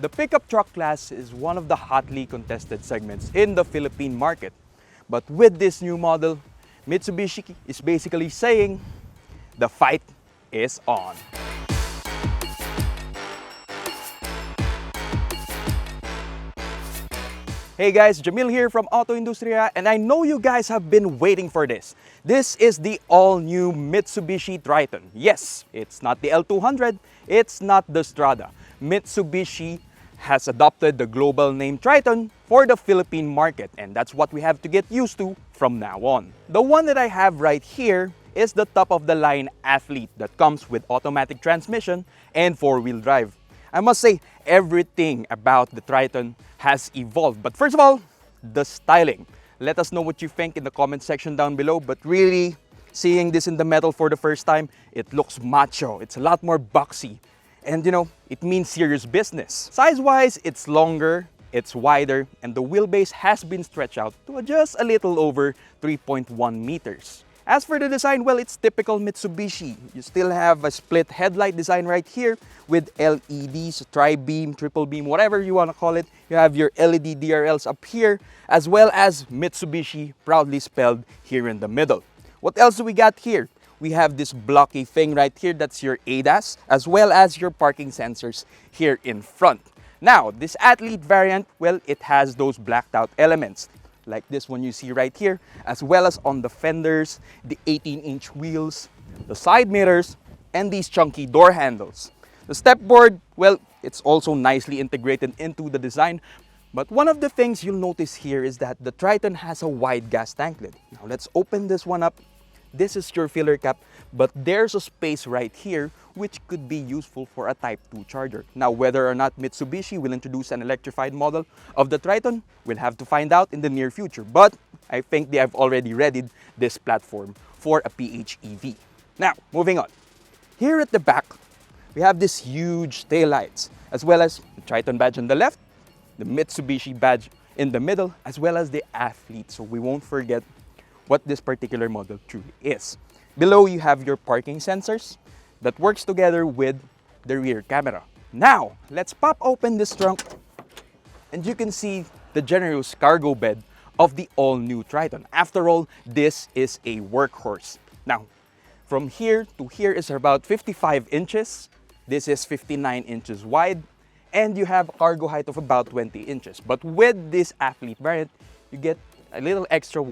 The pickup truck class is one of the hotly contested segments in the Philippine market. But with this new model, Mitsubishi is basically saying, the fight is on. Hey guys, Jamil here from AutoIndustriya, and I know you guys have been waiting for this. This is the all-new Mitsubishi Triton. Yes, it's not the L200, it's not the Strada. Mitsubishi has adopted the global name Triton for the Philippine market, and that's what we have to get used to from now on. The one that I have right here is the top-of-the-line Athlete that comes with automatic transmission and four-wheel drive. I must say, everything about the Triton has evolved. But first of all, the styling. Let us know what you think in the comment section down below. But really, seeing this in the metal for the first time, it looks macho. It's a lot more boxy. And you know, it means serious business. Size-wise, it's longer, it's wider, and the wheelbase has been stretched out to just a little over 3.1 meters. As for the design, well, it's typical Mitsubishi. You still have a split headlight design right here with LEDs, tri-beam, triple beam, whatever you want to call it. You have your LED DRLs up here, as well as Mitsubishi proudly spelled here in the middle. What else do we got here? We have this blocky thing right here, that's your ADAS, as well as your parking sensors here in front. Now, this Athlete variant, well, it has those blacked out elements, like this one you see right here, as well as on the fenders, the 18-inch wheels, the side mirrors, and these chunky door handles. The stepboard, well, it's also nicely integrated into the design. But one of the things you'll notice here is that the Triton has a wide gas tank lid. Now let's open this one up. This is your filler cap, but there's a space right here which could be useful for a Type 2 charger. Now, whether or not Mitsubishi will introduce an electrified model of the Triton, we'll have to find out in the near future. But I think they have already readied this platform for a PHEV. Now, moving on. Here at the back, we have these huge taillights, as well as the Triton badge on the left, the Mitsubishi badge in the middle, as well as the Athlete, so we won't forget what this particular model truly is. Below, you have your parking sensors that works together with the rear camera. Now, let's pop open this trunk, and you can see the generous cargo bed of the all-new Triton. After all, this is a workhorse. Now, from here to here is about 55 inches. This is 59 inches wide, and you have cargo height of about 20 inches. But with this Athlete variant, you get a little extra,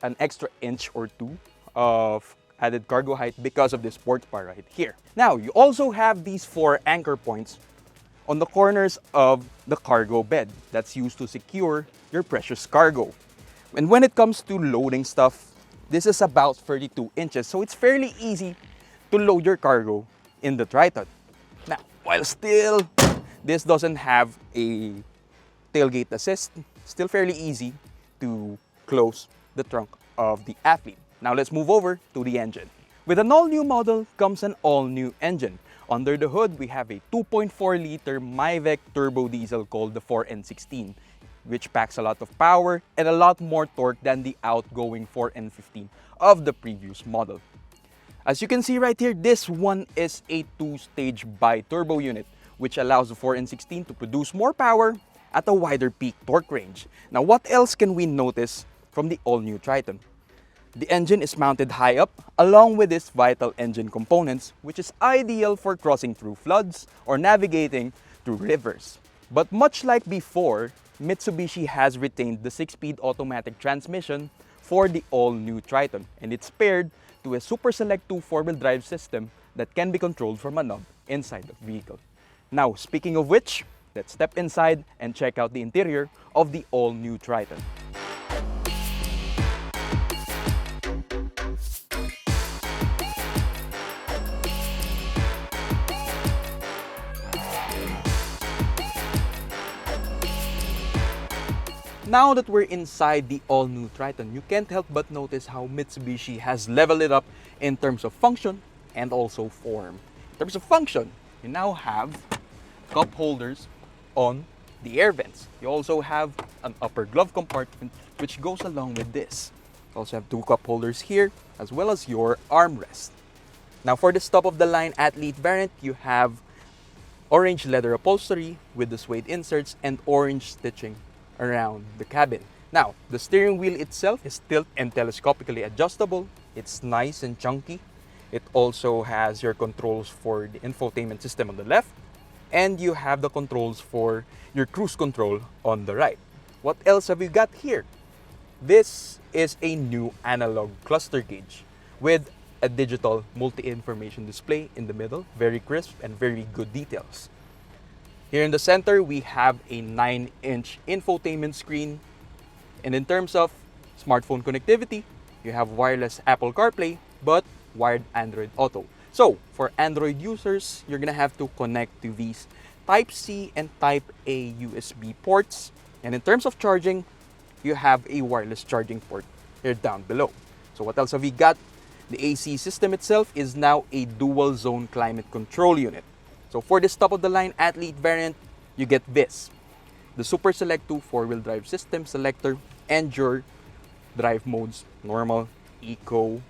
an extra inch or two of added cargo height because of this sports bar right here. Now, you also have these 4 anchor points on the corners of the cargo bed that's used to secure your precious cargo. And when it comes to loading stuff, this is about 32 inches, so it's fairly easy to load your cargo in the Triton. Now, while still this doesn't have a tailgate assist, still fairly easy to close the trunk of the Athlete. Now let's move over to the engine. With an all-new model comes an all-new engine. Under the hood, we have a 2.4-liter Myvec turbodiesel called the 4N16, which packs a lot of power and a lot more torque than the outgoing 4N15 of the previous model. As you can see right here, this one is a 2-stage bi-turbo unit, which allows the 4N16 to produce more power at a wider peak torque range. Now, what else can we notice from the all-new Triton? The engine is mounted high up along with its vital engine components, which is ideal for crossing through floods or navigating through rivers. But much like before, Mitsubishi has retained the 6-speed automatic transmission for the all-new Triton, and it's paired to a Super Select 2 4-wheel drive system that can be controlled from a knob inside the vehicle. Now, speaking of which, let's step inside and check out the interior of the all-new Triton. Now that we're inside the all-new Triton, you can't help but notice how Mitsubishi has leveled it up in terms of function and also form. In terms of function, you now have cup holders on the air vents. You also have an upper glove compartment which goes along with this. You also have 2 cup holders here as well as your armrest. Now for this top-of-the-line Athlete variant, you have Orange leather upholstery with the suede inserts and orange stitching around the cabin. Now, the steering wheel itself is tilt and telescopically adjustable. It's nice and chunky. It also has your controls for the infotainment system on the left, and you have the controls for your cruise control on the right. What else have we got here? This is a new analog cluster gauge with a digital multi-information display in the middle, very crisp and very good details. Here in the center, we have a 9-inch infotainment screen. And in terms of smartphone connectivity, you have wireless Apple CarPlay, but wired Android Auto. So, for Android users, you're gonna have to connect to these Type-C and Type-A USB ports. And in terms of charging, you have a wireless charging port here down below. So what else have we got? The AC system itself is now a dual zone climate control unit. So for this top of the line Athlete variant, you get this: the Super Select 2 4-wheel drive system selector and your drive modes: normal, eco,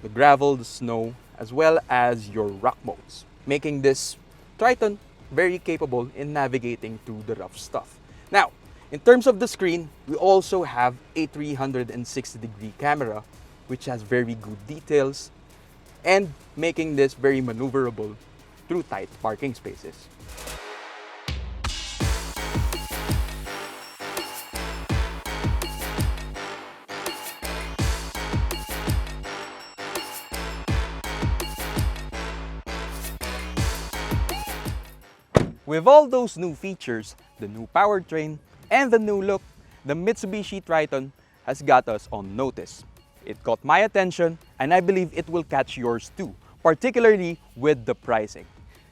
the gravel, the snow, as well as your rock modes, making this Triton very capable in navigating through the rough stuff. Now, in terms of the screen, we also have a 360-degree camera, which has very good details and making this very maneuverable through tight parking spaces. With all those new features, the new powertrain, and the new look, the Mitsubishi Triton has got us on notice. It caught my attention, and I believe it will catch yours too, particularly with the pricing.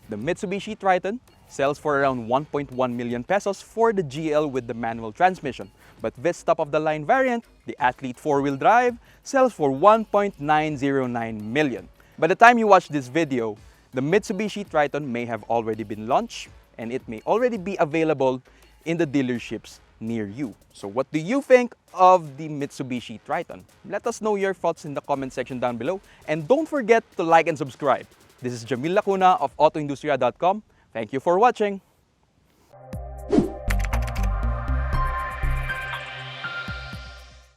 The Mitsubishi Triton sells for around 1.1 million pesos for the GL with the manual transmission, but this top-of-the-line variant, the Athlete 4-wheel drive, sells for 1.909 million. By the time you watch this video, the Mitsubishi Triton may have already been launched, and it may already be available in the dealerships near you. So what do you think of the Mitsubishi Triton? Let us know your thoughts in the comment section down below, and don't forget to like and subscribe. This is Jamil of AutoIndustriya.com. Thank you for watching.